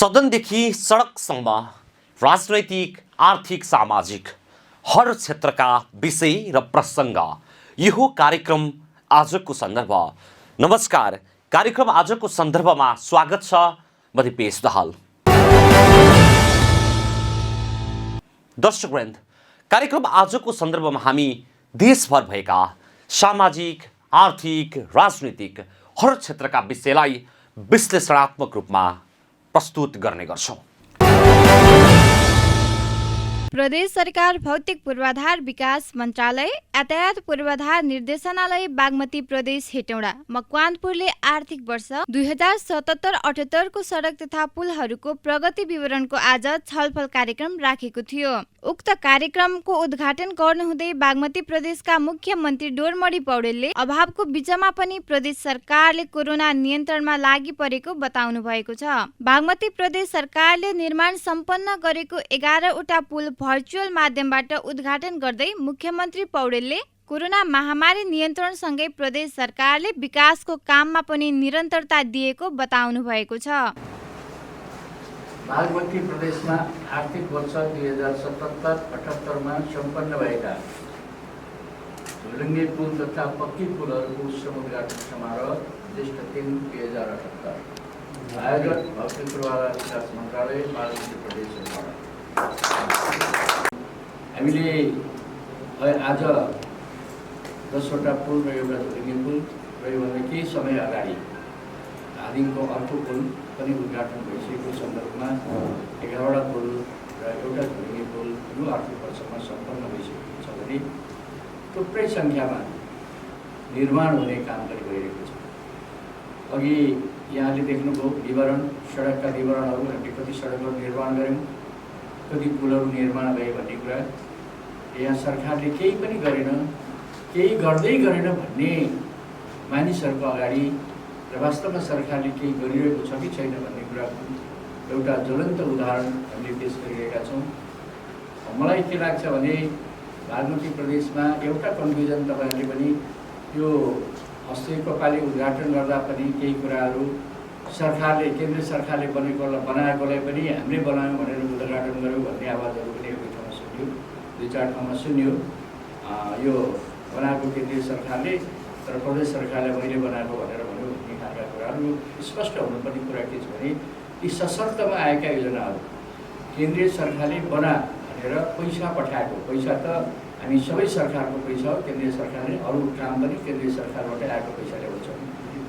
सदनदेखि सडकसम्म राजनैतिक, आर्थिक, सामाजिक हर क्षेत्रका विषय र प्रसङ्ग यो कार्यक्रम आजको सन्दर्भ। नमस्कार, कार्यक्रम आजको सन्दर्भमा स्वागत छ। म दिपेश दाहाल। दर्शकवृन्द, कार्यक्रम आजको सन्दर्भमा हामी देशभर भएका सामाजिक, आर्थिक, राजनीतिक हर क्षेत्रका विषयलाई विश्लेषणात्मक रूपमा प्रस्तुत गर्ने गर्छौं। प्रदेश सरकार भौतिक पूर्वाधार विकास मन्त्रालय, यातायात पूर्वाधार निर्देशनालय, बागमती प्रदेश हेटौडा, मकवानपुरले आर्थिक वर्ष 2077-78 को सडक तथा पुलहरूको प्रगति विवरणको आज छलफल कार्यक्रम राखेको थियो। उक्त कार्यक्रमको उद्घाटन गर्नुहुँदै बागमती प्रदेशका मुख्यमन्त्री डोरमणि पौडेलले अभावको बीचमा पनि प्रदेश सरकारले कोरोना नियन्त्रणमा लागि परेको बताउनु भएको छ। बागमती प्रदेश सरकारले निर्माण सम्पन्न गरेको 11वटा पुल भर्चुअल माध्यमबाट उद्घाटन गर्दै मुख्यमन्त्री पौडेलले कोरोना महामारी नियन्त्रणसँगै प्रदेश सरकारले विकासको काममा पनि निरन्तरता दिएको बताउनु भएको छ। बागमती प्रदेशमा आर्थिक वर्ष 2077-78 मा सम्पन्न भएका झोलुङ्गे पुल तथा पक्की पुलहरूको समुद्घाटन समारोह ज्येष्ठ 3, 2078। आयोजक भौतिक पूर्वाधार विकास मन्त्रालय, बागमती प्रदेश हेटौडा। हामीले आज 10वटा पुल र एउटा झोलुङ्गे पुल र योभन्दा केही समय अगाडि धादिङको अर्को पुल पनि उद्घाटन भइसकेको सन्दर्भमा 11वटा पुल र एउटा झोलुङ्गे पुल यो आर्थिक वर्षमा सम्पन्न भइसकेको छ भने थुप्रै सङ्ख्यामा निर्माण हुने काम पनि भइरहेको छ। अघि यहाँले देख्नुभयो विवरण, सडकका विवरणहरू, हामीले कति सडकहरू निर्माण गऱ्यौँ, कति पुलहरू निर्माण भए भन्ने कुरा। यहाँ सरकारले केही पनि गरेन, केही गर्दै गरेन भन्ने मानिसहरूको अगाडि र वास्तवमा सरकारले केही गरिरहेको छ कि छैन भन्ने कुराको एउटा ज्वलन्त उदाहरण हामीले पेश गरिरहेका छौँ। मलाई के लाग्छ भने बागमती प्रदेशमा एउटा कन्फ्युजन तपाईँहरूले पनि यो अस्तिको पालि उद्घाटन गर्दा पनि केही कुराहरू सरकारले, केन्द्र सरकारले बनाएकोलाई पनि हामीले बनायौँ भनेर उद्घाटन गऱ्यौँ भन्ने आवाजहरू पनि एक ठाउँमा सुन्यो, 2-4 ठाउँमा सुन्यो। यो बनाएको केन्द्रीय सरकारले तर प्रदेश सरकारले मैले बनाएको भनेर भन्यो भन्ने खालका कुराहरू स्पष्ट हुनुपर्ने कुरा के छ भने यी सशर्तमा आएका योजनाहरू केन्द्रीय सरकारले बना भनेर पैसा पठाएको पैसा त हामी सबै सरकारको पैसा हो। केन्द्रीय सरकारले अरू काम पनि केन्द्रीय सरकारबाट आएको पैसाले हुन्छ।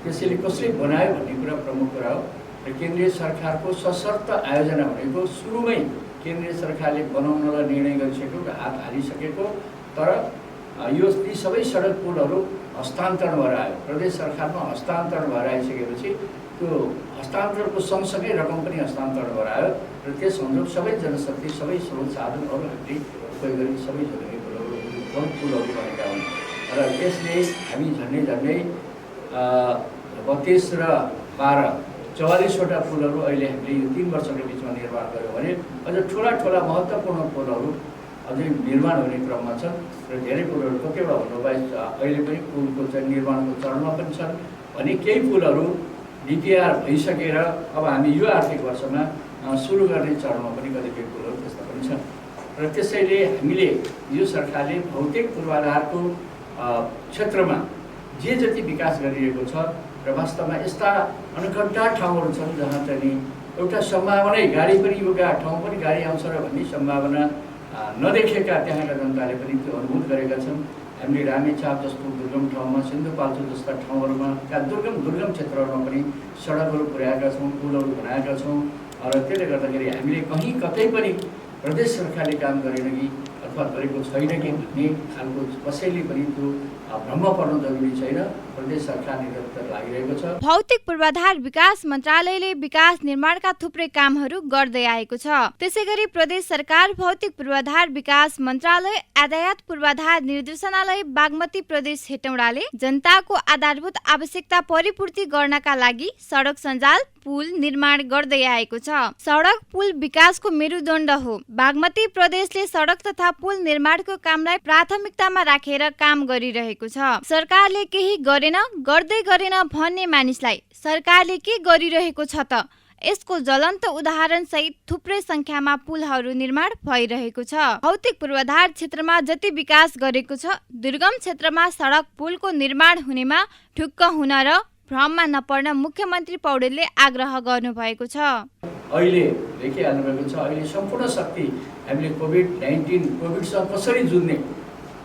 त्यसैले कसले बनायो भन्ने कुरा प्रमुख कुरा हो। र केन्द्रीय सरकारको सशर्त आयोजना भनेको सुरुमै केन्द्रीय सरकारले बनाउनलाई निर्णय गरिसकेको र हात हालिसकेको, तर यी सबै सडक पुलहरू हस्तान्तरण भएर आयो। प्रदेश सरकारमा हस्तान्तरण भएर आइसकेपछि त्यो हस्तान्तरणको सँगसँगै रकम पनि हस्तान्तरण भएर आयो र त्यस अनुरूप सबै जनशक्ति, सबै स्रोत साधनहरू हामीले उपयोग गरी सबै झोलुङ्गे पुलहरू बनेका हुन्। र त्यसले हामी झन्डै 32 र 12 44वटा पुलहरू अहिले हामीले यो 3 वर्षको बिचमा निर्माण गऱ्यौँ भने अझ ठुला महत्त्वपूर्ण पुलहरू अझै निर्माण हुने क्रममा छन् र धेरै पुलहरू कतिवटा भन्नुभयो अहिले पनि पुलको चाहिँ निर्माणको चरणमा पनि छन् भने केही पुलहरू डिपिआर भइसकेर अब हामी यो आर्थिक वर्षमा सुरु गर्ने चरणमा पनि कतिपय पुलहरू त्यस्ता पनि छन्। र त्यसैले हामीले यो सरकारले भौतिक पूर्वाधारको क्षेत्रमा जे जति विकास गरिरहेको छ र वास्तवमा यस्ता अनकट्टा ठाउँहरू छन् जहाँ चाहिँ एउटा सम्भावनै गाडी पनि यो ठाउँ पनि गाडी आउँछ र भन्ने सम्भावना नदेखेका त्यहाँका जनताले पनि त्यो अनुभूत गरेका छन्। हामीले रामेछाप जस्तो दुर्गम ठाउँमा, सिन्धुपाल्चोक जस्ता ठाउँहरूमा, दुर्गम क्षेत्रहरूमा पनि सडकहरू पुर्याएका छौँ, पुलहरू बनाएका छौँ। र त्यसले गर्दाखेरि हामीले कहीँ कतै पनि प्रदेश सरकारले काम गरेन कि अथवा गरेको छैन कि भन्ने खालको कसैले पनि त्यो भ्रम पर्नु जरुरी छैन। प्रदेश सरकार निरन्तर लागिरहेको छ। भौतिक पूर्वाधार विकास मन्त्रालयले विकास निर्माणका थुप्रै कामहरू गर्दै आएको छ। त्यसैगरी प्रदेश सरकार भौतिक पूर्वाधार विकास मन्त्रालय, यातायात पूर्वाधार निर्देशनालय, बागमती प्रदेश हेटौडाले जनताको आधारभूत आवश्यकता परिपूर्ति गर्नका लागि सडक सञ्जाल, पुल निर्माण गर्दै आएको छ। सडक पुल विकासको मेरुदण्ड हो। बागमती प्रदेशले सडक तथा पुल निर्माणको कामलाई प्राथमिकतामा राखेर काम गरिरहेको छ। सरकारले केही गरेन, गर्दै गरेन भन्ने मानिसलाई सरकारले के गरिरहेको छ त यसको ज्वलन्त उदाहरण सहित थुप्रै संख्यामा पुलहरू निर्माण भइरहेको छ। भौतिक पूर्वाधार क्षेत्रमा जति विकास गरेको छ, दुर्गम क्षेत्रमा सडक पुलको निर्माण हुनेमा ढुक्क हुन र भ्रममा नपर्न मुख्यमन्त्री पौडेलले आग्रह गर्नुभएको छ। अहिले देखिहाल्नु भएको छ, अहिले सम्पूर्ण शक्ति हामीले कोभिडसँग कसरी जुझ्ने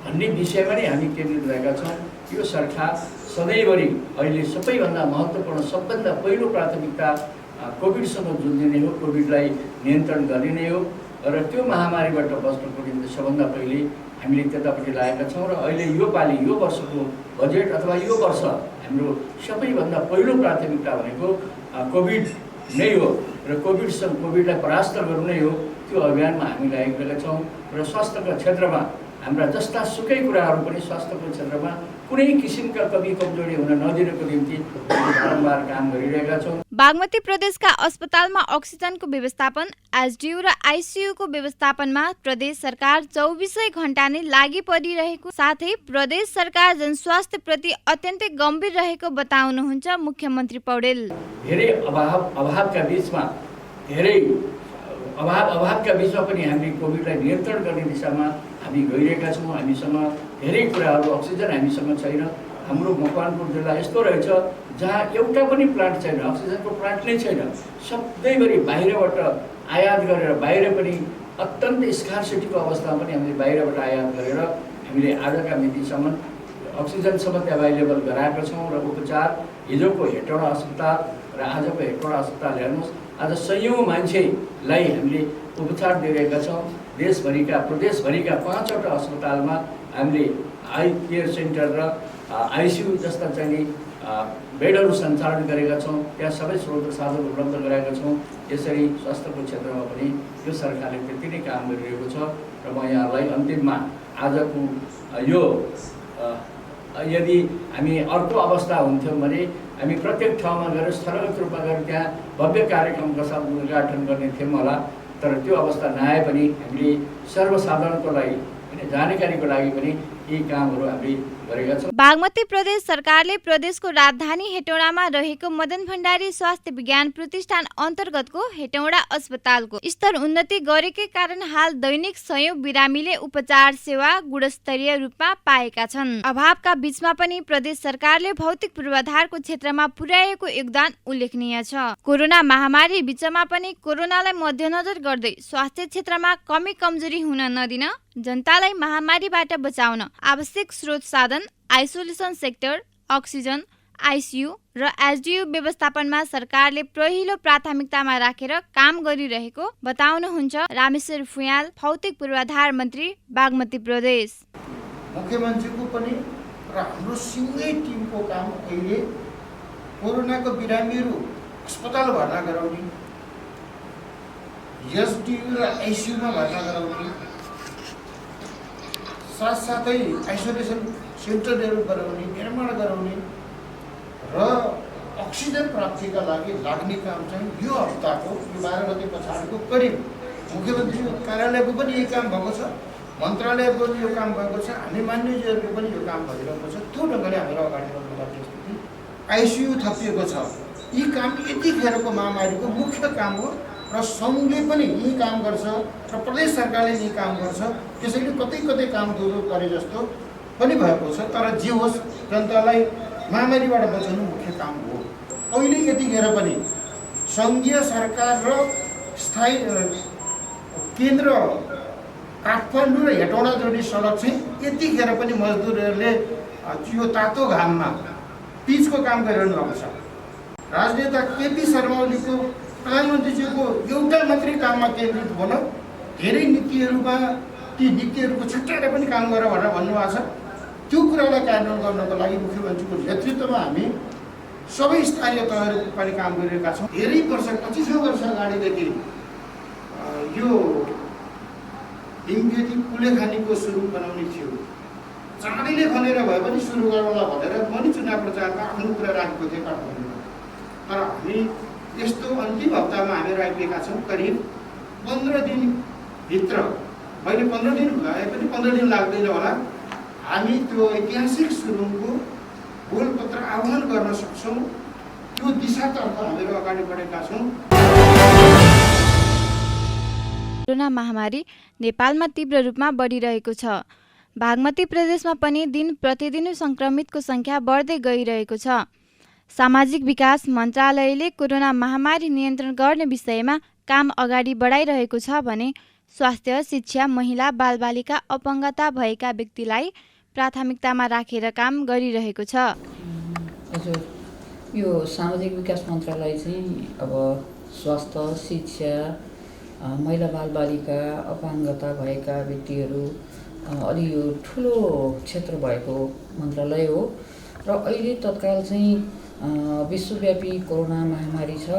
भन्ने विषयमा नै हामी केन्द्रित रहेका छौँ। यो सरकार सधैँभरि अहिले सबैभन्दा महत्त्वपूर्ण, सबभन्दा पहिलो प्राथमिकता कोभिडसँग जुझ्ने नै हो, कोभिडलाई नियन्त्रण गर्ने नै हो र त्यो महामारीबाट बच्नको निम्ति सबभन्दा पहिले हामीले त्यतापट्टि लागेका छौँ। र अहिले यो पालि, यो वर्षको बजेट अथवा यो वर्ष हाम्रो सबैभन्दा पहिलो प्राथमिकता भनेको कोभिड नै हो र कोभिडलाई परास्त गर्नु नै हो। त्यो अभियानमा हामी लागेका छौँ र स्वास्थ्यका क्षेत्रमा हाम्रा जस्ता सुकै कुराहरू पनि स्वास्थ्यको क्षेत्रमा कुनै किसिमका कमी कमजोरी हुन नदिनको निम्ति बारम्बार काम गरिरहेका छौँ। बागमती प्रदेशका अस्पतालमा अक्सिजनको व्यवस्थापन, एसडियू र आइसियूको व्यवस्थापनमा प्रदेश सरकार 24 घण्टा नै लागि परिरहेको साथै प्रदेश सरकार जनस्वास्थ्य प्रति अत्यन्तै गम्भीर रहेको बताउनुहुन्छ मुख्यमन्त्री पौडेल। धेरै अभावका बिचमा पनि हामीले कोभिडलाई नियन्त्रण गर्ने दिशामा हामी गइरहेका छौँ। हामीसँग धेरै कुराहरू, अक्सिजन हामीसँग छैन। हाम्रो मकवानपुर जिल्ला यस्तो रहेछ जहाँ एउटा पनि प्लान्ट छैन, अक्सिजनको प्लान्ट नै छैन। सधैँभरि बाहिरबाट आयात गरेर, बाहिर पनि अत्यन्त स्कार्सिटीको अवस्थामा पनि हामीले बाहिरबाट आयात गरेर हामीले आजका मितिसम्म अक्सिजनसम्म एभाइलेबल गराएका छौँ। र उपचार हिजोको हेटौडा अस्पताल र आजको हेटौडा अस्पताल हेर्नुहोस्, आज सयौँ मान्छेलाई हामीले उपचार दिइरहेका छौँ। प्रदेशभरिका 5वटा अस्पतालमा हामीले आई केयर सेन्टर र आइसियू जस्ता चाहिँ बेडहरू सञ्चालन गरेका छौँ। त्यहाँ सबै स्रोत साधन उपलब्ध गराएका छौँ। यसरी स्वास्थ्यको क्षेत्रमा पनि यो सरकारले त्यति नै काम गरिरहेको छ। र म यहाँलाई अन्तिममा आजको यो यदि हामी अर्को अवस्था हुन्थ्यौँ भने हामी प्रत्येक ठाउँमा गएर स्थलगत रूपमा गएर त्यहाँ भव्य कार्यक्रमका साथ उद्घाटन गर्ने थियौँ होला। तर त्यो अवस्था नआए पनि हामीले सर्वसाधारणको लागि, जानकारीको लागि पनि यी कामहरू हामीले गरेका छौँ। बागमती प्रदेश सरकारले प्रदेशको राजधानी हेटौडामा रहेको मदन भण्डारी स्वास्थ्य विज्ञान प्रतिष्ठान अन्तर्गतको हेटौडा अस्पतालको स्तर उन्नति गरेकै कारण हाल दैनिक सयौं बिरामीले उपचार सेवा गुणस्तरीय रूपमा पाएका छन्। अभावका बीचमा पनि प्रदेश सरकारले भौतिक पूर्वाधारको क्षेत्रमा पुर्याएको योगदान उल्लेखनीय छ। कोरोना महामारी बीचमा पनि कोरोनालाई मध्यनजर गर्दै स्वास्थ्य क्षेत्रमा कमी कमजोरी हुन नदिन जनतालाई महामारीबाट बचाउन आवश्यक स्रोत साधन, आइसोलेसन सेक्टर, अक्सिजन, आइसियू र एसडियू व्यवस्थापनमा सरकारले पहिलो प्राथमिकतामा राखेर काम गरिरहेको बताउनुहुन्छ रामेश्वर फुयाल, भौतिक पूर्वाधार मन्त्री, बागमती प्रदेश। मुख्यमन्त्रीको पनि र हाम्रो सिङ्गै टिमको काम अहिले कोरोनाको बिरामीहरू अस्पताल भर्ना गराउने, एसडियू र आइसियूमा भर्ना गराउने, साथसाथै आइसोलेसन सेन्टरहरू बनाउने, निर्माण गराउने र अक्सिजन प्राप्तिका लागि लाग्ने काम चाहिँ यो हप्ताको, यो 12 गते पछाडिको करिब मुख्यमन्त्रीको कार्यालयको पनि यही काम भएको छ, मन्त्रालयको पनि यो काम भएको छ, हामी मान्यजीहरूको पनि यो काम भइरहेको छ। त्यो ढङ्गले हामीलाई अगाडि बढ्नुपर्ने स्थिति। आइसियू थपिएको छ। यी काम यतिखेरको महामारीको मुख्य काम हो र सङ्घले पनि यही काम गर्छ र प्रदेश सरकारले यही काम गर्छ। त्यसैले कतै कतै काम दोहोरो गरे जस्तो पनि भएको छ। तर जे होस्, जनतालाई महामारीबाट बचाउनु मुख्य काम हो। अहिले यतिखेर पनि सङ्घीय सरकार र स्थायी केन्द्र काठमाडौँ र हेटौडा जोड्ने सडक चाहिँ यतिखेर पनि मजदुरहरूले यो तातो घाममा पिचको काम गरिरहनु भएको छ। राजनेता केपी शर्मा ओलीको, प्रधानमन्त्रीजीको एउटा मात्रै काममा केन्द्रित हुन, धेरै नीतिहरूमा ती नीतिहरूको छुट्याएर पनि काम गर भनेर भन्नुभएको छ। त्यो कुरालाई कार्यान्वयन गर्नको लागि मुख्यमन्त्रीको नेतृत्वमा हामी सबै स्थानीय तहहरूको पनि काम गरिरहेका छौँ। धेरै वर्ष, 25 वर्ष अगाडिदेखि यो हिमकेती कुलेखानीको सुरु बनाउने थियो। चाँडैले भनेर भए पनि सुरु गरौँला भनेर म नि चुनाव प्रचारमा आफ्नो कुरा राखेको थिएँ काठमाडौँमा। तर हामी यस्तो अन्तिम हप्तामा हामी राखिएका छौँ। करिब 15 दिनभित्र, मैले 15 दिन भए पनि 15 दिन लाग्दैन होला, हामी त्यो ऐतिहासिक सुरुङको गोलपत्र आह्वान गर्न सक्छौँ। त्यो दिशातर्फ हामीहरू अगाडि बढेका छौँ। कोरोना महामारी नेपालमा तीव्र रूपमा बढिरहेको छ। बागमती प्रदेशमा पनि दिन प्रतिदिन सङ्क्रमितको सङ्ख्या बढ्दै गइरहेको छ। सामाजिक विकास मन्त्रालयले कोरोना महामारी नियन्त्रण गर्ने विषयमा काम अगाडि बढाइरहेको छ भने स्वास्थ्य, शिक्षा, महिला, बालबालिका, अपङ्गता भएका व्यक्तिलाई प्राथमिकतामा राखेर काम गरिरहेको छ। हजुर, यो सामाजिक विकास मन्त्रालय चाहिँ अब स्वास्थ्य, शिक्षा, महिला, बालबालिका, अपाङ्गता भएका व्यक्तिहरू अलि यो ठुलो क्षेत्र भएको मन्त्रालय हो र अहिले तत्काल चाहिँ विश्वव्यापी कोरोना महामारी छ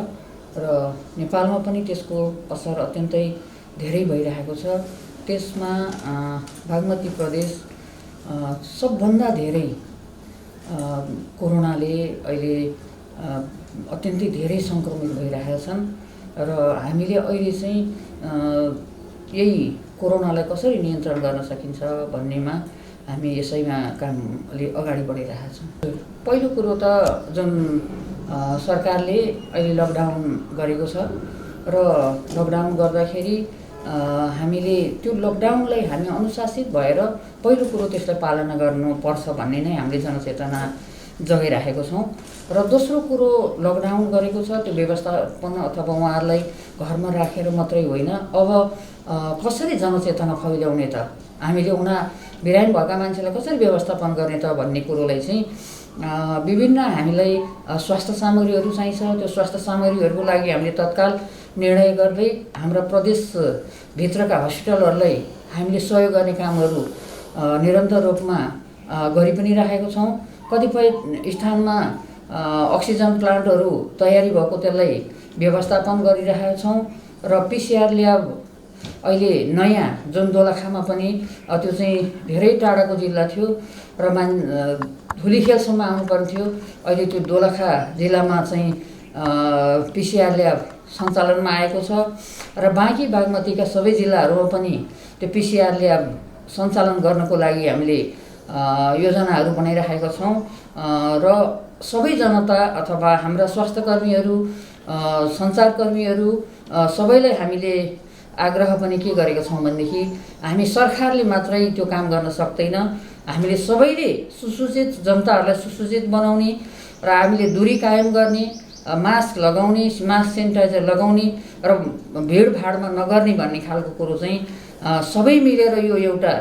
र नेपालमा पनि त्यसको असर अत्यन्तै धेरै भइरहेको छ। त्यसमा बागमती प्रदेश सबभन्दा धेरै कोरोनाले अहिले अत्यन्तै धेरै सङ्क्रमित भइरहेका छन् र हामीले अहिले चाहिँ यही कोरोनालाई कसरी नियन्त्रण गर्न सकिन्छ भन्नेमा हामी यसैमा काम अलि अगाडि बढिरहेका छौँ। पहिलो कुरो त जुन सरकारले अहिले लकडाउन गरेको छ र लकडाउन गर्दाखेरि हामीले त्यो लकडाउनलाई हामी अनुशासित भएर पहिलो कुरो त्यसलाई पालना गर्नुपर्छ भन्ने नै हामीले जनचेतना जगाइराखेको छौँ। र दोस्रो कुरो लकडाउन गरेको छ त्यो व्यवस्थापन अथवा उहाँहरूलाई घरमा राखेर मात्रै होइन, अब कसरी जनचेतना फैलाउने त, हामीले बिरामी भएका मान्छेलाई कसरी व्यवस्थापन गर्ने त भन्ने कुरोलाई चाहिँ विभिन्न हामीलाई स्वास्थ्य सामग्रीहरू चाहिन्छ। त्यो स्वास्थ्य सामग्रीहरूको लागि हामीले तत्काल निर्णय गर्दै हाम्रा प्रदेशभित्रका हस्पिटलहरूलाई हामीले सहयोग गर्ने कामहरू निरन्तर रूपमा गरि पनि राखेको छौँ। कतिपय स्थानमा अक्सिजन प्लान्टहरू तयारी भएको त्यसलाई व्यवस्थापन गरिरहेका छौँ र पिसिआर ल्याब अहिले नयाँ जुन दोलखामा पनि त्यो चाहिँ धेरै टाढाको जिल्ला थियो र धुलीखेलसम्म आउनुपर्ने थियो, अहिले त्यो दोलखा जिल्लामा चाहिँ पिसिआर ल्याब सञ्चालनमा आएको छ र बाँकी बागमतीका सबै जिल्लाहरूमा पनि त्यो पिसिआर ल्याब सञ्चालन गर्नको लागि हामीले योजनाहरू बनाइराखेका छौँ र सबै जनता अथवा हाम्रा स्वास्थ्यकर्मीहरू, सञ्चारकर्मीहरू सबैलाई हामीले आग्रह पनि के गरेका छौँ भनेदेखि हामी सरकारले मात्रै त्यो काम गर्न सक्दैन, हामीले सबैले सुसूचित जनताहरूलाई सुसूचित बनाउने र हामीले दूरी कायम गर्ने, मास्क लगाउने, मास्क सेनिटाइजर लगाउने र भिडभाडमा नगर्ने भन्ने खालको कुरो चाहिँ सबै मिलेर यो एउटा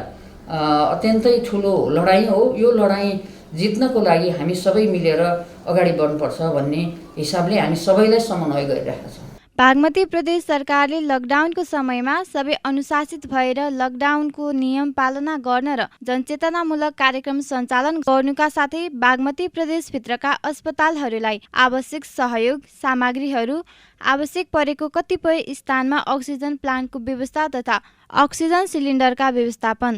अत्यन्तै ठुलो लडाइँ हो। यो लडाइँ जित्नको लागि हामी सबै मिलेर अगाडि बढ्नुपर्छ भन्ने हिसाबले हामी सबैलाई समन्वय गरिरहेका छौँ। बागमती प्रदेश सरकारले लकडाउनको समयमा सबै अनुशासित भएर लकडाउनको नियम पालना गर्न र जनचेतनामूलक कार्यक्रम सञ्चालन गर्नुका साथै बागमती प्रदेशभित्रका अस्पतालहरूलाई आवश्यक सहयोग सामग्रीहरू, आवश्यक परेको कतिपय स्थानमा अक्सिजन प्लान्टको व्यवस्था तथा अक्सिजन सिलिन्डरका व्यवस्थापन,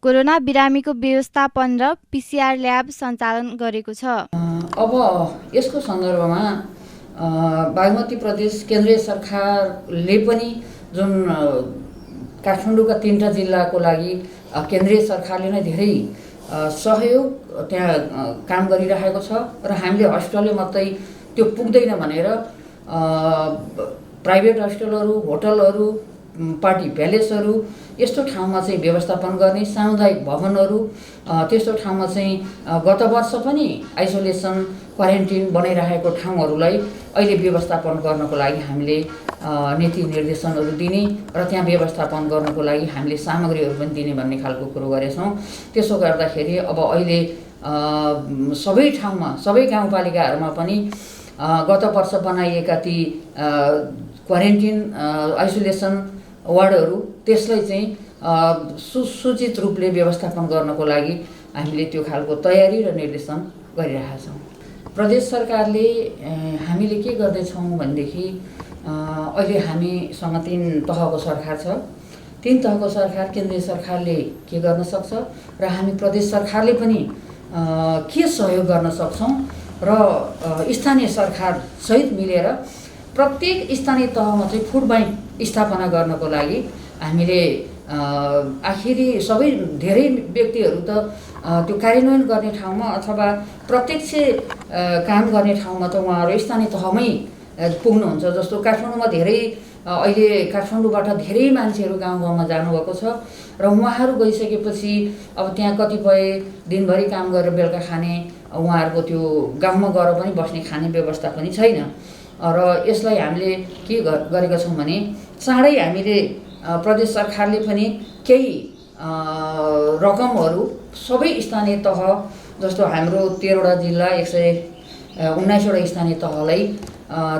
कोरोना बिरामीको व्यवस्थापन र पिसिआर ल्याब सञ्चालन गरेको छ। अब यसको सन्दर्भमा बागमती प्रदेश केन्द्रीय सरकारले पनि जुन काठमाडौँका 3टा जिल्लाको लागि केन्द्रीय सरकारले नै धेरै सहयोग त्यहाँ काम गरिरहेको छ र हामीले हस्पिटलले मात्रै त्यो पुग्दैन भनेर प्राइभेट हस्पिटलहरू, होटलहरू, पार्टी प्यालेसहरू यस्तो ठाउँमा चाहिँ व्यवस्थापन गर्ने, सामुदायिक भवनहरू त्यस्तो ठाउँमा चाहिँ गत वर्ष पनि आइसोलेसन क्वारेन्टिन बनाइरहेको ठाउँहरूलाई अहिले व्यवस्थापन गर्नको लागि हामीले नीति निर्देशनहरू दिने र त्यहाँ व्यवस्थापन गर्नको लागि हामीले सामग्रीहरू पनि दिने भन्ने खालको कुरो गरेछौँ। त्यसो गर्दाखेरि अब अहिले सबै ठाउँमा, सबै गाउँपालिकाहरूमा पनि गत वर्ष बनाइएका ती क्वारेन्टिन आइसोलेसन वार्डहरू त्यसलाई चाहिँ सुसूचित रूपले व्यवस्थापन गर्नको लागि हामीले त्यो खालको तयारी र निर्देशन गरिरहेका छौँ। प्रदेश सरकारले हामीले के गर्दैछौँ भनेदेखि अहिले हामीसँग 3 तहको सरकार छ। 3 तहको सरकार, केन्द्रीय सरकारले के गर्न सक्छ र हामी प्रदेश सरकारले पनि के सहयोग गर्न सक्छौँ र स्थानीय सरकार सहित मिलेर प्रत्येक स्थानीय तहमा चाहिँ फुड बैंक स्थापना गर्नको लागि हामीले आखिरी सबै धेरै व्यक्तिहरू त त्यो कार्यान्वयन गर्ने ठाउँमा अथवा प्रत्यक्ष काम गर्ने ठाउँमा त उहाँहरू स्थानीय तहमै पुग्नुहुन्छ। जस्तो काठमाडौँमा धेरै अहिले काठमाडौँबाट धेरै मान्छेहरू गाउँ गाउँमा जानुभएको छ र उहाँहरू गइसकेपछि अब त्यहाँ कतिपय दिनभरि काम गरेर बेलुका खाने उहाँहरूको त्यो गाउँमा गएर पनि बस्ने खाने व्यवस्था पनि छैन र यसलाई हामीले के गरेका छौँ भने चाँडै हामीले प्रदेश सरकारले पनि केही रकमहरू सबै स्थानीय तह जस्तो हाम्रो 13वटा जिल्ला 119वटा स्थानीय तहलाई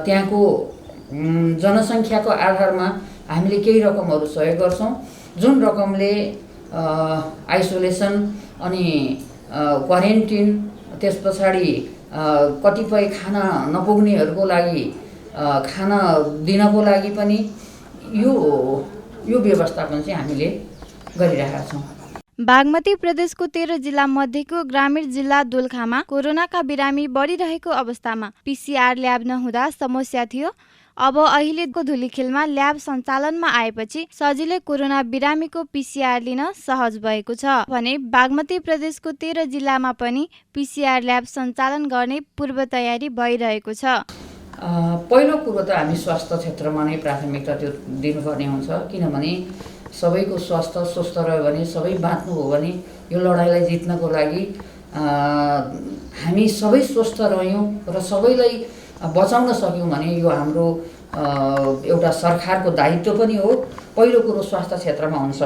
त्यहाँको जनसङ्ख्याको आधारमा हामीले केही रकमहरू सहयोग गर्छौँ, जुन रकमले आइसोलेसन अनि क्वारेन्टिन त्यस पछाडि कतिपय खाना नपुग्नेहरूको लागि खाना दिनको लागि पनि यो व्यवस्थापन चाहिँ हामीले गरिरहेका छौँ। बागमती प्रदेशको 13 जिल्ला मध्येको ग्रामीण जिल्ला दोलखामा कोरोनाका बिरामी बढिरहेको अवस्थामा PCR ल्याब नहुँदा समस्या थियो। अब अहिलेको धुलीखेलमा ल्याब सञ्चालनमा आएपछि सजिलै कोरोना बिरामीको PCR लिन सहज भएको छ भने बागमती प्रदेशको 13 जिल्लामा पनि PCR ल्याब सञ्चालन गर्ने पूर्व तयारी भइरहेको छ। पहिलो कुरो त हामी स्वास्थ्य क्षेत्रमा नै प्राथमिकता त्यो दिनुपर्ने हुन्छ, किनभने सबैको स्वास्थ्य स्वस्थ रह्यो भने सबै बाँच्नु हो भने यो लडाइँलाई जित्नको लागि हामी सबै स्वस्थ रह्यौँ र सबैलाई बचाउन सक्यौँ भने यो हाम्रो एउटा सरकारको दायित्व पनि हो। पहिलो कुरो स्वास्थ्य क्षेत्रमा हुन्छ।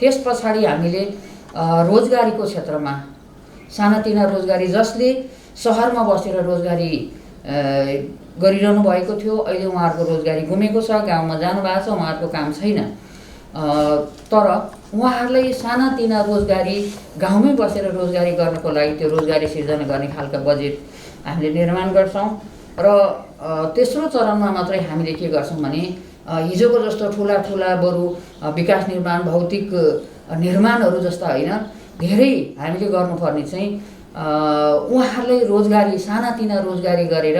त्यस पछाडि हामीले रोजगारीको क्षेत्रमा सानातिना रोजगारी जसले सहरमा बसेर रोजगारी गरिरहनु भएको थियो, अहिले उहाँहरूको रोजगारी गुमेको छ, गाउँमा जानुभएको छ, उहाँहरूको काम छैन, तर उहाँहरूलाई सानातिना रोजगारी गाउँमै बसेर रोजगारी गर्नको लागि त्यो रोजगारी सिर्जना गर्ने खालका बजेट हामीले निर्माण गर्छौँ र तेस्रो चरणमा मात्रै हामीले के गर्छौँ भने हिजोको जस्तो ठुला ठुला बरु विकास निर्माण भौतिक निर्माणहरू जस्ता होइन, धेरै हामीले गर्नुपर्ने चाहिँ उहाँहरूलाई रोजगारी सानातिना रोजगारी गरेर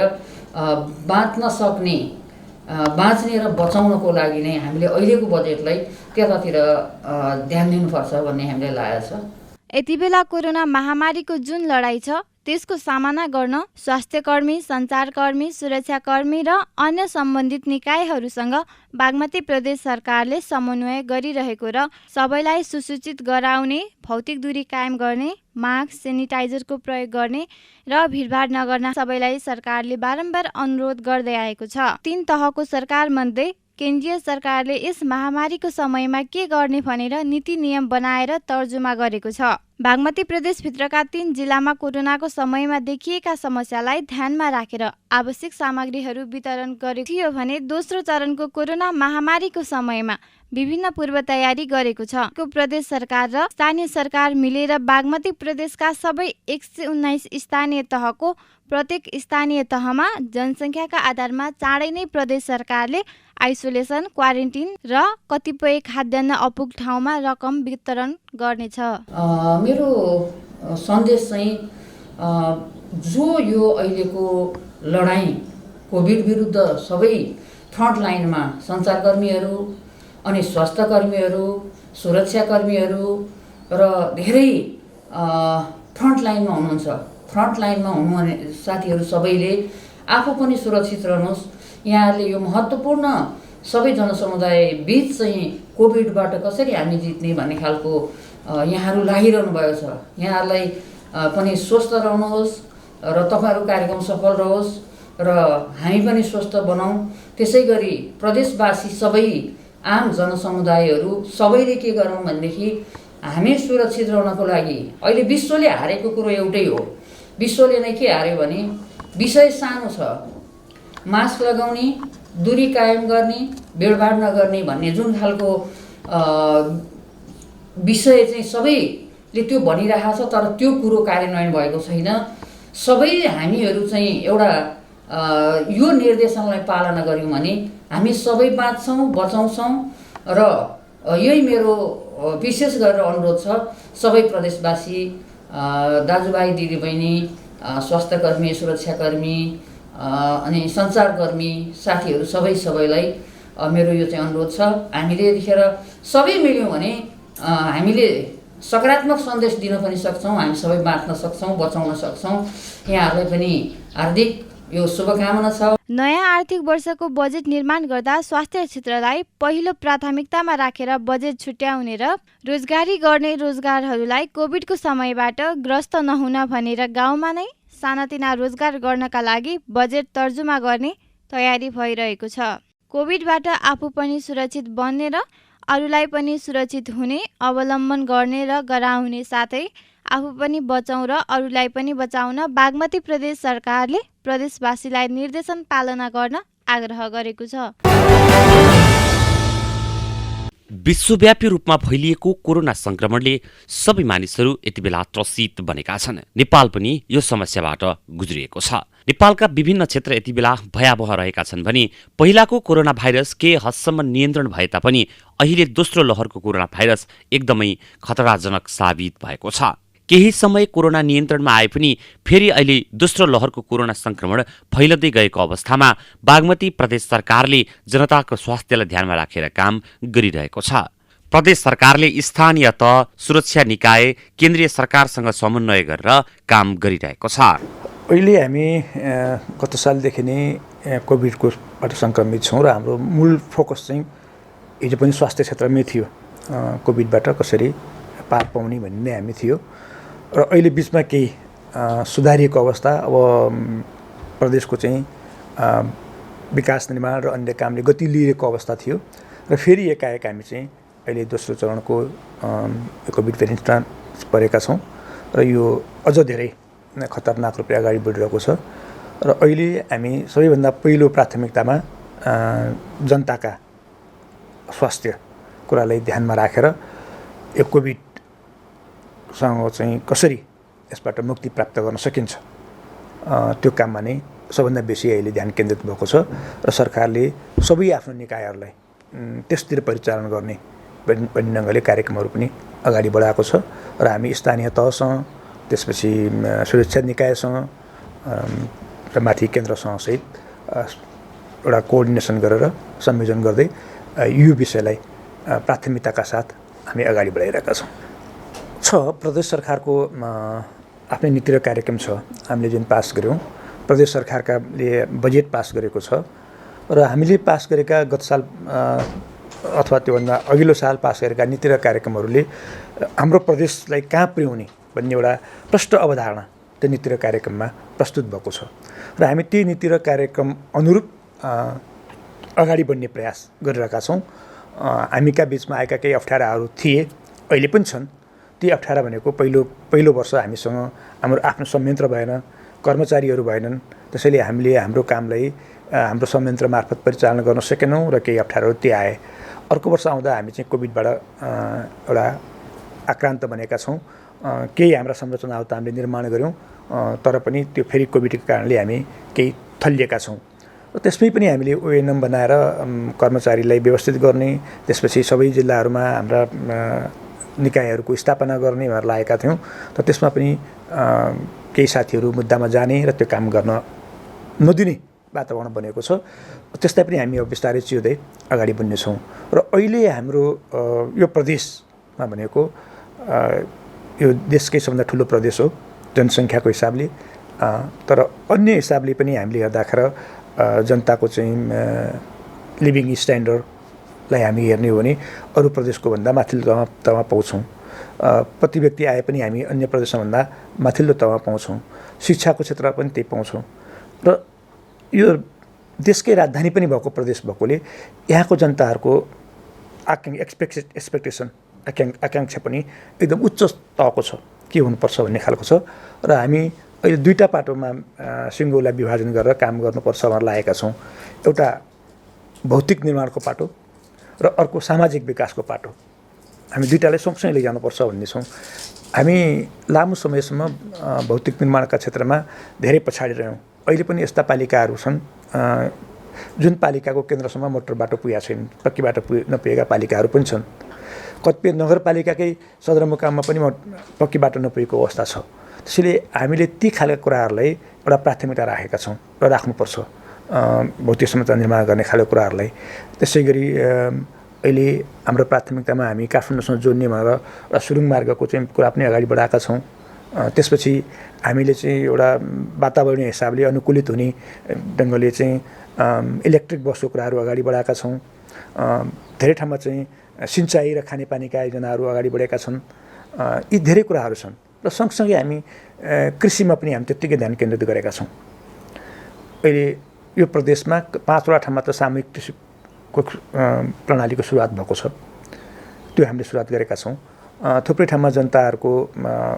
बाँच्न सक्ने बाँच्ने र बचाउनको लागि नै हामीले अहिलेको बजेटलाई त्यतातिर ध्यान दिनुपर्छ भन्ने हामीले लागेको छ। यति बेला कोरोना महामारीको जुन लडाईँ छ त्यसको सामना गर्न स्वास्थ्यकर्मी, सञ्चारकर्मी, सुरक्षाकर्मी र अन्य सम्बन्धित निकायहरूसँग बागमती प्रदेश सरकारले समन्वय गरिरहेको र सबैलाई सुसूचित गराउने, भौतिक दूरी कायम गर्ने, मास्क, सेनिटाइजरको प्रयोग गर्ने र भिडभाड नगर्न सबैलाई सरकारले बारम्बार अनुरोध गर्दै आएको छ। 3 तहको सरकार मध्ये केन्द्रीय सरकारले यस महामारीको समयमा के गर्ने भनेर नीति नियम बनाएर तर्जुमा गरेको छ। बागमती प्रदेशभित्रका 3 जिल्लामा कोरोनाको समयमा देखिएका समस्यालाई ध्यानमा राखेर आवश्यक सामग्रीहरू वितरण गरेको थियो भने दोस्रो चरणको कोरोना महामारीको समयमा विभिन्न पूर्व तयारी गरेको छ। प्रदेश सरकार र स्थानीय सरकार मिलेर बागमती प्रदेशका सबै 119 स्थानीय तहको प्रत्येक स्थानीय तहमा जनसङ्ख्याका आधारमा चाँडै नै प्रदेश सरकारले आइसोलेसन, क्वारेन्टिन र कतिपय खाद्यान्न अपुग ठाउँमा रकम वितरण गर्नेछ। मेरो सन्देश चाहिँ जो यो अहिलेको लडाइँ कोभिड विरुद्ध सबै फ्रन्ट लाइनमा सञ्चारकर्मीहरू अनि स्वास्थ्यकर्मीहरू, सुरक्षाकर्मीहरू र धेरै फ्रन्ट लाइनमा हुनुहुन्छ। फ्रन्ट लाइनमा हुनुहुने साथीहरू सबैले आफू पनि सुरक्षित रहनुहोस्। यहाँहरूले यो महत्त्वपूर्ण सबै जनसमुदाय बीच चाहिँ कोभिडबाट कसरी हामी जित्ने भन्ने खालको यहाँहरू लागिरहनु भएको छ। यहाँहरूलाई पनि स्वस्थ रहनुहोस् र तपाईँहरूको कार्यक्रम सफल रहोस् र हामी पनि स्वस्थ बनाऊँ। त्यसै गरी प्रदेशवासी सबै आम जनसमुदायहरू सबैले के गरौँ भनेदेखि हामी सुरक्षित रहनको लागि अहिले विश्वले हारेको कुरो एउटै हो। विश्वले नै के हार्यो भने विषय सानो छ, मास्क लगाउने, दूरी कायम गर्ने, भिडभाड नगर्ने भन्ने जुन खालको विषय चाहिँ सबैले त्यो भनिरहेको छ, तर त्यो कुरो कार्यान्वयन भएको छैन। सबै हामीहरू चाहिँ एउटा यो निर्देशनलाई पालना गऱ्यौँ भने हामी सबै बाँच्छौँ, बचाउँछौँ र यही मेरो विशेष गरेर अनुरोध छ सबै प्रदेशवासी दाजुभाइ, दिदीबहिनी, स्वास्थ्यकर्मी, सुरक्षाकर्मी अनि सञ्चारकर्मी साथीहरू सबैलाई मेरो यो चाहिँ अनुरोध छ। हामीले यतिखेर सबै मिल्यौँ भने हामीले सकारात्मक सन्देश दिन पनि सक्छौँ, हामी सबै बाँच्न सक्छौँ, बचाउन सक्छौँ। यहाँहरूलाई पनि हार्दिक यो शुभकामना छ। नयाँ आर्थिक वर्षको बजेट निर्माण गर्दा स्वास्थ्य क्षेत्रलाई पहिलो प्राथमिकतामा राखेर बजेट छुट्याउने र रोजगारी गर्ने रोजगारहरूलाई कोभिडको समयबाट ग्रस्त नहुन भनेर गाउँमा नै सानातिना रोजगार गर्नका लागि बजेट तर्जुमा गर्ने तयारी भइरहेको छ। कोभिडबाट आफू पनि सुरक्षित बन्ने र अरूलाई पनि सुरक्षित हुने अवलम्बन गर्ने र गराउने साथै आफू पनि बचाउँ र अरूलाई पनि बचाउन बागमती प्रदेश सरकारले प्रदेशवासीलाई निर्देशन पालना गर्न आग्रह गरेको छ। विश्वव्यापी रूपमा फैलिएको कोरोना संक्रमणले सबै मानिसहरू यति बेला त्रसित बनेका छन्। नेपाल पनि यो समस्याबाट गुज्रिएको छ। नेपालका विभिन्न क्षेत्र यति बेला भयावह रहेका छन् भने पहिलाको कोरोना भाइरस के हदसम्म नियन्त्रण भए तापनि अहिले दोस्रो लहरको कोरोना भाइरस एकदमै खतराजनक साबित भएको छ। केही समय कोरोना नियन्त्रणमा आए पनि फेरि अहिले दोस्रो लहरको कोरोना संक्रमण फैलदै गएको अवस्थामा बागमती प्रदेश सरकारले जनताको स्वास्थ्यलाई ध्यानमा राखेर काम गरिरहेको छ। प्रदेश सरकारले स्थानीय तह, सुरक्षा निकाय, केन्द्रीय सरकारसँग समन्वय गरेर काम गरिरहेको छ। अहिले हामी गत सालदेखि नै कोभिडकोबाट सङ्क्रमित छौँ र हाम्रो मूल फोकस चाहिँ हिजो पनि स्वास्थ्य क्षेत्रमै थियो। कोभिडबाट कसरी पार पाउने भन्ने नै हामी थियो र अहिले बिचमा केही सुधारिएको अवस्था अब प्रदेशको चाहिँ विकास निर्माण र अन्य कामले गति लिएको अवस्था थियो र फेरि एकाएक हामी चाहिँ अहिले दोस्रो चरणको कोभिड भेरिएन्टमा परेका छौँ र यो अझ धेरै खतरनाक रूपले अगाडि बढिरहेको छ र अहिले हामी सबैभन्दा पहिलो प्राथमिकतामा जनताका स्वास्थ्य कुरालाई ध्यानमा राखेर यो कोभिडसँग चाहिँ कसरी यसबाट मुक्ति प्राप्त गर्न सकिन्छ त्यो काममा नै सबभन्दा बेसी अहिले ध्यान केन्द्रित भएको छ र सरकारले सबै आफ्नो निकायहरूलाई त्यसतिर परिचालन गर्ने भन्ने ढङ्गले कार्यक्रमहरू पनि अगाडि बढाएको छ र हामी स्थानीय तहसँग त्यसपछि सुरक्षा निकायसँग र माथि केन्द्रसँग सहित एउटा कोअर्डिनेसन गरेर संयोजन गर्दै यो विषयलाई प्राथमिकताका साथ हामी अगाडि बढाइरहेका छौँ। प्रदेश सरकारको आफ्नै नीति र कार्यक्रम छ। हामीले जुन पास गऱ्यौँ प्रदेश सरकारले बजेट पास गरेको छ र हामीले पास गरेका गत साल अथवा त्योभन्दा अघिल्लो साल पास गरेका नीति र कार्यक्रमहरूले हाम्रो प्रदेशलाई कहाँ पुर्याउने भन्ने एउटा प्रष्ट अवधारणा त्यो नीति र कार्यक्रममा प्रस्तुत भएको छ र हामी त्यही नीति र कार्यक्रम अनुरूप अगाडि बढ्ने प्रयास गरिरहेका छौँ। हामीका बिचमा आएका केही अप्ठ्याराहरू थिए, अहिले पनि छन्। ती अप्ठ्यारा भनेको पहिलो वर्ष हामीसँग हाम्रो आफ्नो संयन्त्र भएन, कर्मचारीहरू भएनन्, त्यसैले हामीले हाम्रो कामलाई हाम्रो संयन्त्र मार्फत परिचालन गर्न सकेनौँ र केही अप्ठ्याराहरू त्यही आए। अर्को वर्ष आउँदा हामी चाहिँ कोभिडबाट एउटा आक्रान्त बनेका छौँ। केही हाम्रा संरचनाहरू त हामीले निर्माण गऱ्यौँ तर पनि त्यो फेरि कोभिडको कारणले हामी केही थलिएका छौँ र त्यसमै पनि हामीले ओएनएम बनाएर कर्मचारीलाई व्यवस्थित गर्ने, त्यसपछि सबै जिल्लाहरूमा हाम्रा निकायहरूको स्थापना गर्ने भनेर लागेका थियौँ। तर त्यसमा पनि केही साथीहरू मुद्दामा जाने र त्यो काम गर्न नदिने वातावरण बनेको छ। त्यसलाई पनि हामी अब बिस्तारै चिर्दै अगाडि बढ्नेछौँ र अहिले हाम्रो यो प्रदेशमा भनेको यो देशकै सबभन्दा ठुलो प्रदेश हो जनसङ्ख्याको हिसाबले, तर अन्य हिसाबले पनि हामीले हेर्दाखेरि जनताको चाहिँ लिभिङ स्ट्यान्डर्डलाई हामी हेर्ने हो भने अरू प्रदेशको भन्दा माथिल्लो तहमा पाउँछौँ। प्रति व्यक्ति आए पनि हामी अन्य प्रदेशमा भन्दा माथिल्लो तहमा पाउँछौँ। शिक्षाको क्षेत्रमा पनि त्यही पाउँछौँ र यो देशकै राजधानी पनि भएको प्रदेश भएकोले यहाँको जनताहरूको एक्सपेक्टेसन आकाङ्क्षा पनि एकदम उच्च तहको छ, के हुनुपर्छ भन्ने खालको छ र हामी अहिले दुईवटा पाटोमा सिङ्गौलाई विभाजन गरेर काम गर्नुपर्छ भनेर लागेका छौँ। एउटा भौतिक निर्माणको पाटो र अर्को सामाजिक विकासको पाटो। हामी दुईवटालाई सँगसँगै लैजानुपर्छ भन्ने छौँ। हामी लामो समयसम्म भौतिक निर्माणका क्षेत्रमा धेरै पछाडि रह्यौँ। अहिले पनि यस्ता पालिकाहरू छन् जुन पालिकाको केन्द्रसम्म मोटर बाटो पुगेका छैन, पक्की बाटो नपुगेका पालिकाहरू पनि छन्। कतिपय नगरपालिकाकै सदरमुकाममा पनि पक्की बाटो नपुगेको अवस्था छ। त्यसैले हामीले ती खालका कुराहरूलाई एउटा प्राथमिकता राखेका छौँ र राख्नुपर्छ, भौतिक संरचना निर्माण गर्ने खालको कुराहरूलाई। त्यसै गरी अहिले हाम्रो प्राथमिकतामा हामी काठमाडौँसँग जोड्ने भनेर एउटा सुरुङ मार्गको चाहिँ कुरा पनि अगाडि बढाएका छौँ। त्यसपछि हामीले चाहिँ एउटा वातावरणीय हिसाबले अनुकूलित हुने ढङ्गले चाहिँ इलेक्ट्रिक बसको कुराहरू अगाडि बढाएका छौँ। धेरै ठाउँमा चाहिँ सिँचाइ र खानेपानीका योजनाहरू अगाडि बढेका छन्। यी धेरै कुराहरू छन् र सँगसँगै हामी कृषिमा पनि हामी त्यत्तिकै ध्यान केन्द्रित गरेका छौँ। अहिले यो प्रदेशमा 5वटा ठाउँमा त सामूहिक कृषिको प्रणालीको सुरुवात भएको छ, त्यो हामीले सुरुवात गरेका छौँ। थुप्रै ठाउँमा जनताहरूको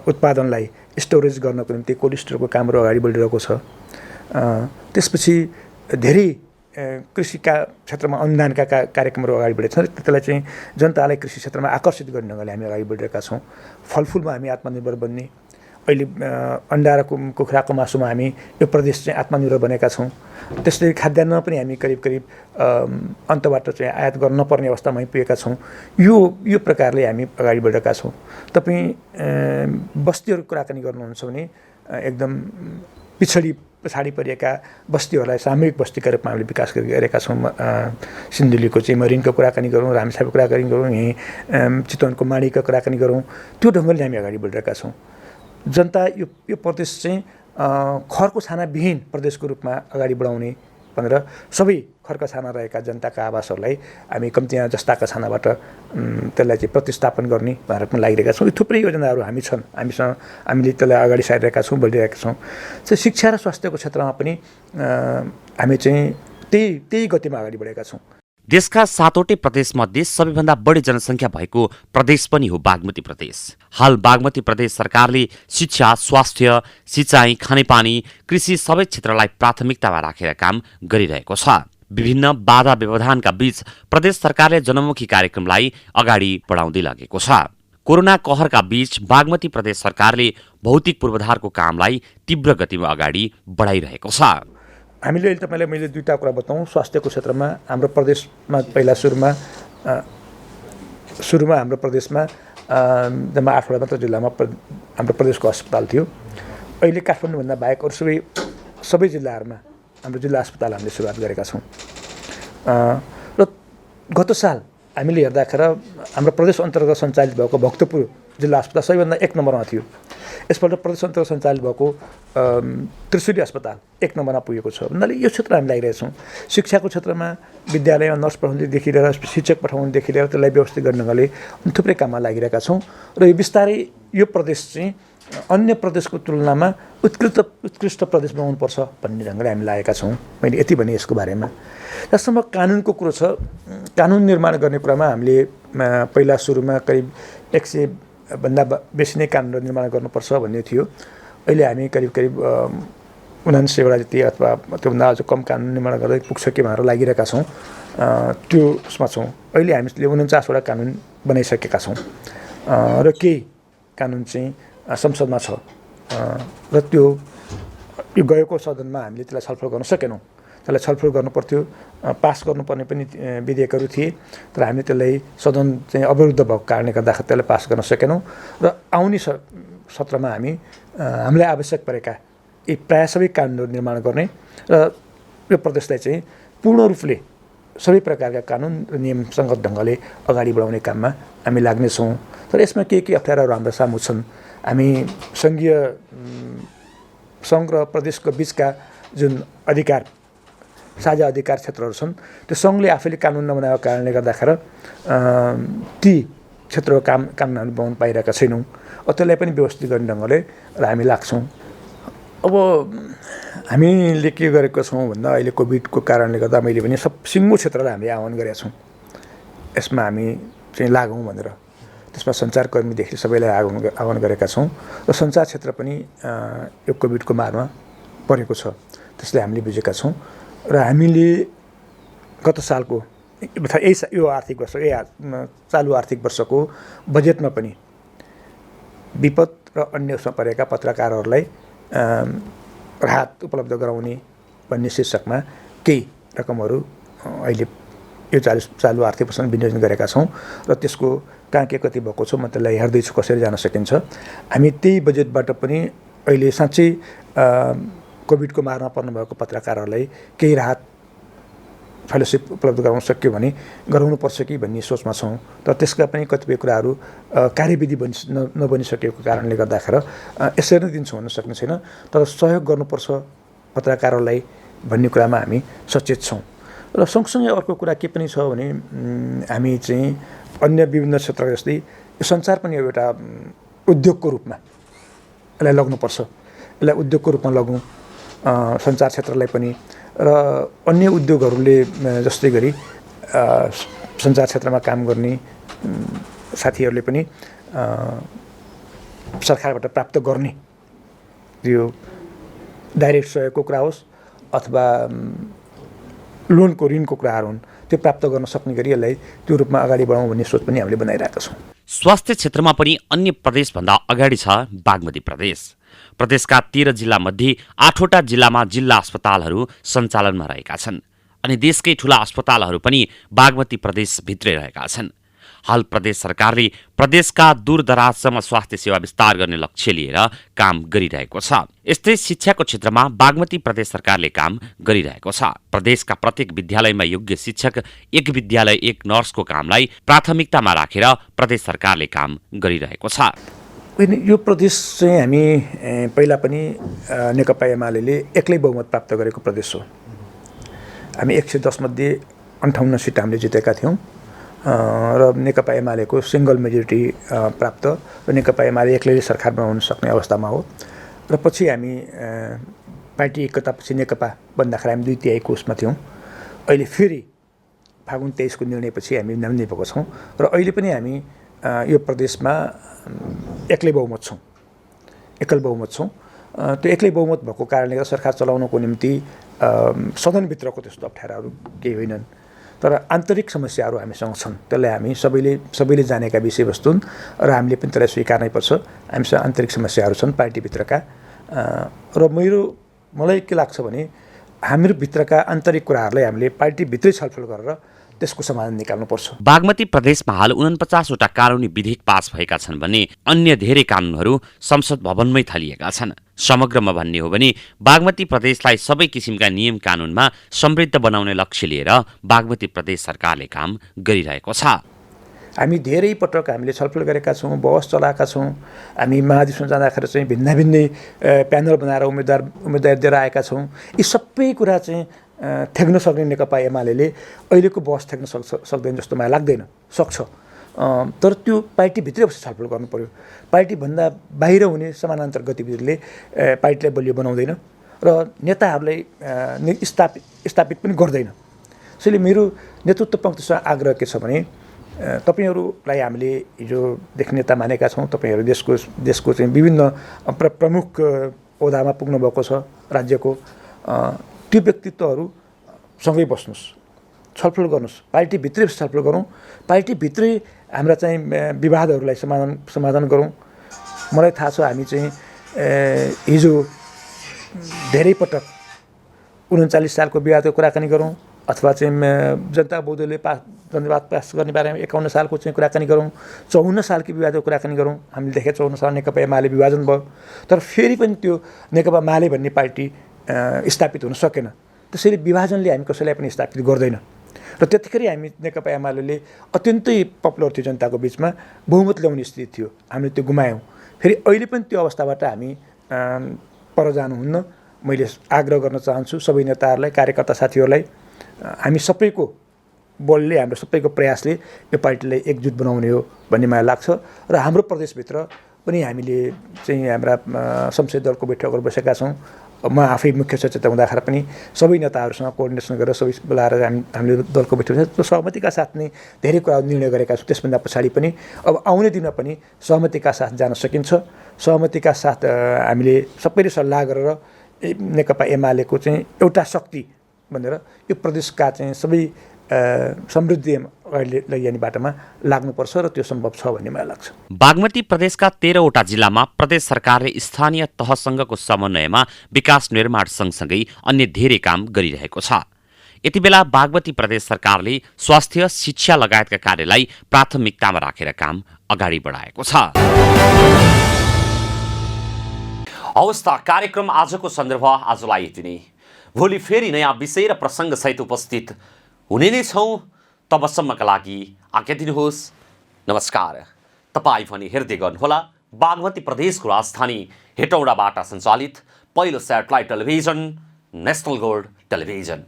उत्पादनलाई स्टोरेज गर्नको निम्ति कोल्ड स्टोरको कामहरू अगाडि बढिरहेको छ। त्यसपछि धेरै कृषिका क्षेत्रमा अनुदानका कार्यक्रमहरू अगाडि बढेका छन्। त्यसलाई चाहिँ जनतालाई कृषि क्षेत्रमा आकर्षित गर्ने ढङ्गले हामी अगाडि बढिरहेका छौँ। फलफुलमा हामी आत्मनिर्भर बन्ने, अहिले अन्डा र कुखुराको मासुमा हामी यो प्रदेश चाहिँ आत्मनिर्भर बनेका छौँ। त्यसले खाद्यान्नमा पनि हामी करिब अन्तबाट चाहिँ आयात गर्न नपर्ने अवस्थामा पुगेका छौँ। यो प्रकारले हामी अगाडि बढेका छौँ। तपाईँ बस्तीहरूको कुराकानी गर्नुहुन्छ भने एकदम पछाडि परिएका बस्तीहरूलाई सामूहिक बस्तीका रूपमा हामीले विकास गरेका छौँ। सिन्धुलीको चाहिँ मरिनको कुराकानी गरौँ, रामेछापको कुराकानी गरौँ, यहीँ चितवनको माडीका कुराकानी गरौँ, त्यो ढङ्गले हामी अगाडि बढिरहेका छौँ। जनता यो प्रदेश चाहिँ खरको छानाविहीन प्रदेशको रूपमा अगाडि बढाउने भनेर सबै खरका छाना रहेका जनताका आवासहरूलाई हामी कम्तीमा जस्ताका छानाबाट त्यसलाई चाहिँ प्रतिस्थापन गर्ने भनेर पनि लागिरहेका छौँ। यो थुप्रै योजनाहरू हामीले त्यसलाई अगाडि सारिरहेका छौँ, बढिरहेका छौँ। शिक्षा र स्वास्थ्यको क्षेत्रमा पनि हामी चाहिँ त्यही गतिमा अगाडि बढेका छौँ। देशका 7वटै प्रदेशमध्ये सबैभन्दा बढी जनसङ्ख्या भएको प्रदेश पनि हो बागमती प्रदेश। हाल बागमती प्रदेश सरकारले शिक्षा, स्वास्थ्य, सिँचाइ, खानेपानी, कृषि सबै क्षेत्रलाई प्राथमिकतामा राखेर काम गरिरहेको छ। विभिन्न बाधा व्यवधानका बीच प्रदेश सरकारले जनमुखी कार्यक्रमलाई अगाडि बढाउँदै लगेको छ। कोरोना कहरका बीच बागमती प्रदेश सरकारले भौतिक पूर्वाधारको कामलाई तीव्र गतिमा अगाडि बढाइरहेको छ। हामीले अहिले तपाईँलाई मैले दुईवटा कुरा बताउँ। स्वास्थ्यको क्षेत्रमा हाम्रो प्रदेशमा पहिला सुरुमा हाम्रो प्रदेशमा जम्मा 8वटा मात्र जिल्लामा हाम्रो प्रदेशको अस्पताल थियो। अहिले काठमाडौँभन्दा बाहेक अरू सबै जिल्लाहरूमा हाम्रो जिल्ला अस्पताल हामीले सुरुवात गरेका छौँ। र गत साल हामीले हेर्दाखेरि हाम्रो प्रदेश अन्तर्गत सञ्चालित भएको भक्तपुर जिल्ला अस्पताल सबैभन्दा 1 नम्बरमा थियो। यसपल्ट प्रदेश अन्तर्गत सञ्चालित भएको त्रिशुली अस्पताल 1 नम्बरमा पुगेको छ। भन्नाले यो क्षेत्र हामी लागिरहेछौँ। शिक्षाको क्षेत्रमा विद्यालयमा नर्स पठाउनुदेखि लिएर शिक्षक पठाउनुदेखि लिएर त्यसलाई व्यवस्थित गर्नले थुप्रै काममा लागिरहेका छौँ। र यो बिस्तारै यो प्रदेश चाहिँ अन्य प्रदेशको तुलनामा उत्कृष्ट प्रदेश बनाउनुपर्छ भन्ने ढङ्गले हामी लागेका छौँ। मैले यति भने यसको बारेमा। जसम्म कानुनको कुरो छ, कानुन निर्माण गर्ने कुरामा हामीले पहिला सुरुमा करिब 100 भन्दा बेसी नै कानुन निर्माण गर्नुपर्छ भन्ने थियो। अहिले हामी करिब 79वटा जति अथवा त्योभन्दा अझ कम कानुन निर्माण गर्दै पुग्छ कि भनेर लागिरहेका छौँ। त्यसमा छौँ। अहिले हामीले 49वटा कानुन बनाइसकेका छौँ र केही कानुन चाहिँ संसदमा छ र यो गएको सदनमा हामीले त्यसलाई छलफल गर्न सकेनौँ। त्यसलाई छलफल गर्नुपर्थ्यो, पास गर्नुपर्ने पनि विधेयकहरू थिए, तर हामीले त्यसलाई सदन चाहिँ अवरुद्ध भएको कारणले गर्दाखेरि त्यसलाई पास गर्न सकेनौँ। र आउने सत्रमा हामीलाई आवश्यक परेका यी प्रायः सबै कानुनहरू निर्माण गर्ने र यो प्रदेशलाई चाहिँ पूर्ण रूपले सबै प्रकारका कानुन र नियमसङ्गत ढङ्गले अगाडि बढाउने काममा हामी लाग्नेछौँ। तर यसमा के अप्ठ्याराहरू हाम्रो सामु छन्। हामी सङ्घ र प्रदेशको बिचका जुन साझा अधिकार क्षेत्रहरू छन्, त्यो सङ्घले आफैले कानुन नबनाएको कारणले गर्दाखेरि ती क्षेत्रको कानुन हामी बनाउन पाइरहेका छैनौँ। त्यसलाई पनि व्यवस्थित गर्ने ढङ्गले र हामी लाग्छौँ। अब हामीले के गरेको छौँ भन्दा अहिले कोभिडको कारणले गर्दा मैले भने सिङ्गो क्षेत्रलाई हामीले आह्वान गरेका छौँ। यसमा हामी चाहिँ लागौँ भनेर त्यसमा सञ्चारकर्मीदेखि सबैलाई आह्वान गरेका छौँ र सञ्चार क्षेत्र पनि यो कोभिडको मारमा परेको छ, त्यसले हामीले बुझेका छौँ। र हामीले गत सालको यो आर्थिक वर्ष चालु आर्थिक वर्षको बजेटमा पनि विपद र अन्य उसमा परेका पत्रकारहरूलाई राहत उपलब्ध गराउने भन्ने शीर्षकमा केही रकमहरू अहिले यो चालु आर्थिक वर्षमा विनियोजन गरेका छौँ र त्यसको कहाँ के कति भएको छ म त्यसलाई हेर्दैछु कसरी जान सकिन्छ। हामी त्यही बजेटबाट पनि अहिले साँच्चै कोभिडको मारमा पर्नुभएको पत्रकारहरूलाई केही राहत फेलोसिप उपलब्ध गराउन सक्यो भने गराउनुपर्छ कि भन्ने सोचमा छौँ। तर त्यसका पनि कतिपय कुराहरू कार्यविधि नबनिसकेको कारणले गर्दाखेरि यसरी नै दिन्छौँ भन्न सक्ने छैन। तर सहयोग गर्नुपर्छ पत्रकारहरूलाई भन्ने कुरामा हामी सचेत छौँ। र सँगसँगै अर्को कुरा के पनि छ भने हामी चाहिँ अन्य विभिन्न क्षेत्र जस्तै यो सञ्चार पनि एउटा उद्योगको रूपमा यसलाई लग्नुपर्छ। यसलाई उद्योगको रूपमा लगौँ सञ्चार क्षेत्रलाई पनि। र अन्य उद्योगहरूले जस्तै गरी सञ्चार क्षेत्रमा काम गर्ने साथीहरूले पनि सरकारबाट प्राप्त गर्ने यो डाइरेक्ट सहयोगको कुरा होस् अथवा लोनको ऋणको कुराहरू हुन् त्यो प्राप्त गर्न सक्ने गरी यसलाई त्यो रूपमा अगाडि बढाउँ भन्ने सोच पनि हामीले बनाइरहेका छौँ। स्वास्थ्य क्षेत्रमा पनि अन्य प्रदेशभन्दा अगाडि छ बागमती प्रदेश। प्रदेशका 13 जिल्लामध्ये 8वटा जिल्लामा जिल्ला अस्पतालहरू सञ्चालनमा रहेका छन् अनि देशकै ठूला अस्पतालहरू पनि बागमती प्रदेशभित्रै रहेका छन्। हाल प्रदेश सरकारले प्रदेशका दूरदराजसम्म स्वास्थ्य सेवा विस्तार गर्ने लक्ष्य लिएर काम गरिरहेको छ। यस्तै शिक्षाको क्षेत्रमा बागमती प्रदेश सरकारले काम गरिरहेको छ। प्रदेशका प्रत्येक विद्यालयमा योग्य शिक्षक, एक विद्यालय एक नर्सको कामलाई प्राथमिकतामा राखेर प्रदेश सरकारले काम गरिरहेको छ। यो प्रदेश चाहिँ हामी पहिला पनि नेकपा एमाले एक्लै बहुमत प्राप्त गरेको प्रदेश हो। हामी 110 मध्ये 58 सिट हामीले जितेका थियौँ र नेकपा एमालेको सिङ्गल मेजोरिटी प्राप्त र नेकपा एमाले एक्लैले सरकार बनाउन सक्ने अवस्थामा हो। र पछि हामी पार्टी एकतापछि नेकपा भन्दाखेरि हामी 2/3 उसमा थियौँ। अहिले फेरि फागुन 23 को निर्णयपछि हामी नाम्ने भएको छौँ र अहिले पनि हामी यो प्रदेशमा एक्लै बहुमत छौँ, एकल बहुमत छौँ। त्यो एक्लै बहुमत भएको कारणले गर्दा सरकार चलाउनको निम्ति सदनभित्रको त्यस्तो अप्ठ्याराहरू केही होइनन्। तर आन्तरिक समस्याहरू हामीसँग छन्, त्यसलाई हामी सबैले जानेका विषयवस्तु हुन् र हामीले पनि त्यसलाई स्वीकार्नै पर्छ। हामीसँग आन्तरिक समस्याहरू छन् पार्टीभित्रका र मलाई के लाग्छ भने हाम्रो भित्रका आन्तरिक कुराहरूलाई हामीले पार्टीभित्रै छलफल गरेर त्यसको समाधान निकाल्नुपर्छ। बागमती प्रदेशमा हाल 49वटा कानुनी विधेयक पास भएका छन् भने अन्य धेरै कानुनहरू संसद भवनमै थलिएका छन्। समग्रमा भन्ने हो भने बागमती प्रदेशलाई सबै किसिमका नियम कानुनमा समृद्ध बनाउने लक्ष्य लिएर बागमती प्रदेश सरकारले काम गरिरहेको छ। हामी धेरै पटक हामीले छलफल गरेका छौँ, बहस चलाएका छौँ। हामी महाधिवेशन जाँदाखेरि चाहिँ भिन्नै प्यानल बनाएर उम्मेदवार दिएर आएका छौँ। यी सबै कुरा चाहिँ थ्याक्न सक्ने नेकपा एमाले अहिलेको बहस थ्याक्न सक्दैन जस्तो मलाई लाग्दैन। सक्छ, तर त्यो पार्टीभित्रै बसेर छलफल गर्नु पर्यो। पार्टीभन्दा बाहिर हुने समानान्तर गतिविधिले पार्टीलाई बलियो बनाउँदैन र नेताहरूलाई स्थापित पनि गर्दैन। त्यसैले मेरो नेतृत्व पङ्क्तिसँग आग्रह के छ भने तपाईहरुलाई हामीले हिजोदेखि नेता मानेका छौँ। तपाईहरु देशको चाहिँ विभिन्न प्रमुख ओहदामा पुग्नु भएको छ राज्यको। त्यो व्यक्तित्वहरू सँगै बस्नुस्, छलफल गर्नुस्, पार्टीभित्रै छलफल गरौँ, पार्टीभित्रै हाम्रा चाहिँ विवादहरूलाई समाधान गरौँ। मलाई थाहा छ हामी चाहिँ हिजो धेरै पटक 39 सालको विवादको कुराकानी गरौँ अथवा चाहिँ जनता बौद्धले धन्यवाद पास गर्ने बारेमा 51 सालको चाहिँ कुराकानी गरौँ, 54 सालको विवादको कुराकानी गरौँ। हामीले देखे 54 साल नेकपा एमाले विभाजन भयो, तर फेरि पनि त्यो नेकपा माले भन्ने पार्टी स्थापित हुन सकेन। त्यसैले विभाजनले हामी कसैलाई पनि स्थापित गर्दैन र त्यतिखेर हामी नेकपा एमाले अत्यन्तै पपुलर थियो जनताको बिचमा, बहुमत ल्याउने स्थिति थियो, हामीले त्यो गुमायौँ। फेरि अहिले पनि त्यो अवस्थाबाट हामी पर जानुहुन्न। मैले आग्रह गर्न चाहन्छु सबै नेताहरूलाई, कार्यकर्ता साथीहरूलाई, हामी सबैको बलले, हाम्रो सबैको प्रयासले यो पार्टीलाई एकजुट बनाउने हो भन्ने मलाई लाग्छ। र हाम्रो प्रदेशभित्र पनि हामीले चाहिँ हाम्रा संसदीय दलको बैठकहरू बसेका छौँ। म आफै मुख्य सचेतक हुँदाखेरि पनि सबै नेताहरूसँग कोअर्डिनेसन गरेर सबै बोलाएर हामीले दलको बैठक सहमतिका साथ नै धेरै कुरा निर्णय गरेका छौँ। त्यसभन्दा पछाडि पनि अब आउने दिनमा पनि सहमतिका साथ जान सकिन्छ। सहमतिका साथ हामीले सबैले सल्लाह गरेर नेकपा एमालेको चाहिँ एउटा शक्ति भनेर यो प्रदेशका चाहिँ सबै समृद्धि लैजाने बाटोमा लाग्नुपर्छ र त्यो सम्भव छ भन्ने मलाई लाग्छ। बागमती प्रदेशका 13वटा जिल्लामा प्रदेश सरकारले स्थानीय तहसँगको समन्वयमा विकास निर्माण सँगसँगै अन्य धेरै काम गरिरहेको छ। यति बेला बागमती प्रदेश सरकारले स्वास्थ्य, शिक्षा लगायतका कार्यलाई प्राथमिकतामा राखेर काम अगाडि बढाएको छ। अवस्था कार्यक्रम आजको सन्दर्भ आजलाई यति नै। भोलि फेरि नयाँ विषय र प्रसङ्गसहित उपस्थित हुने नै छौँ। तबसम्मका लागि आज्ञा दिनुहोस्। नमस्कार। तपाईँ पनि हेर्दै गर्नुहोला बागमती प्रदेशको राजधानी हेटौडाबाट सञ्चालित पहिलो satellite television national gold television.